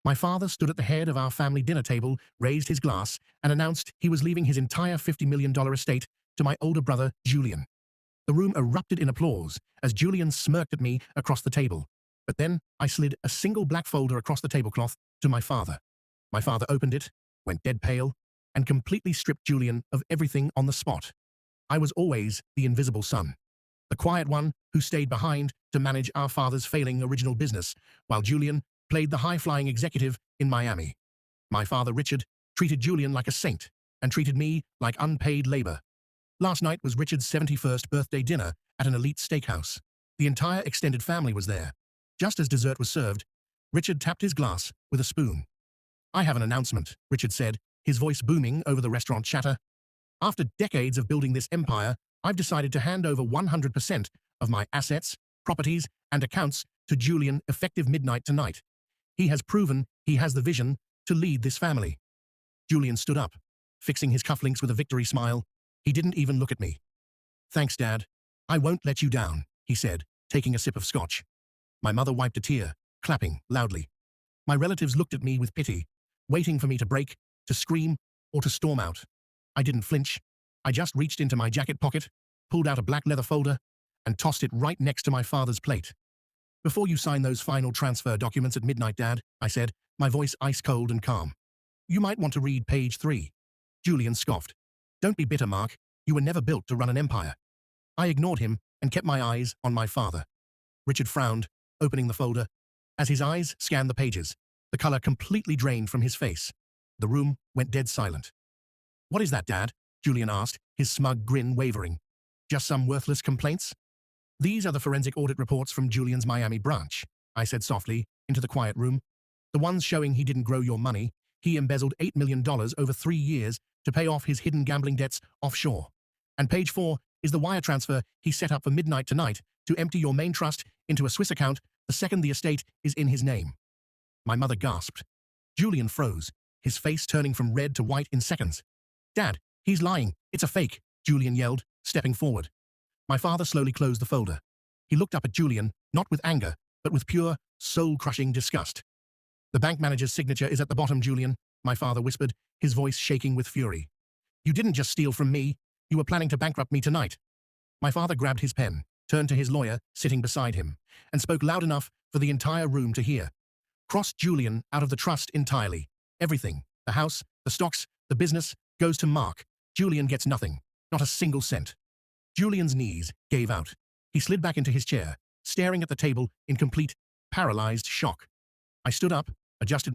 My father stood at the head of our family dinner table, raised his glass, and announced he was leaving his entire $50 million estate to my older brother, Julian. The room erupted in applause as Julian smirked at me across the table. But then I slid a single black folder across the tablecloth to my father. My father opened it, went dead pale, and completely stripped Julian of everything on the spot. I was always the invisible son, the quiet one who stayed behind to manage our father's failing original business, while Julian played the high-flying executive in Miami. My father, Richard, treated Julian like a saint and treated me like unpaid labor. Last night was Richard's 71st birthday dinner at an elite steakhouse. The entire extended family was there. Just as dessert was served, Richard tapped his glass with a spoon. "I have an announcement," Richard said, his voice booming over the restaurant chatter. "After decades of building this empire, I've decided to hand over 100% of my assets, properties, and accounts to Julian effective midnight tonight. He has proven he has the vision to lead this family." Julian stood up, fixing his cufflinks with a victory smile. He didn't even look at me. "Thanks, Dad. I won't let you down," he said, taking a sip of scotch. My mother wiped a tear, clapping loudly. My relatives looked at me with pity, waiting for me to break, to scream, or to storm out. I didn't flinch. I just reached into my jacket pocket, pulled out a black leather folder, and tossed it right next to my father's plate. "Before you sign those final transfer documents at midnight, Dad," I said, my voice ice-cold and calm, "you might want to read page 3. Julian scoffed. "Don't be bitter, Mark. You were never built to run an empire." I ignored him and kept my eyes on my father. Richard frowned, opening the folder. As his eyes scanned the pages, the color completely drained from his face. The room went dead silent. "What is that, Dad?" Julian asked, his smug grin wavering. "Just some worthless complaints?" "These are the forensic audit reports from Julian's Miami branch," I said softly, into the quiet room. "The ones showing he didn't grow your money. He embezzled $8 million over 3 years to pay off his hidden gambling debts offshore. And page 4 is the wire transfer he set up for midnight tonight to empty your main trust into a Swiss account the second the estate is in his name." My mother gasped. Julian froze, his face turning from red to white in seconds. "Dad, he's lying. It's a fake," Julian yelled, stepping forward. My father slowly closed the folder. He looked up at Julian, not with anger, but with pure, soul-crushing disgust. "The bank manager's signature is at the bottom, Julian," my father whispered, his voice shaking with fury. "You didn't just steal from me. You were planning to bankrupt me tonight." My father grabbed his pen, turned to his lawyer sitting beside him, and spoke loud enough for the entire room to hear. "Cross Julian out of the trust entirely. Everything, the house, the stocks, the business, goes to Mark. Julian gets nothing, not a single cent." Julian's knees gave out. He slid back into his chair, staring at the table in complete, paralyzed shock. I stood up, adjusted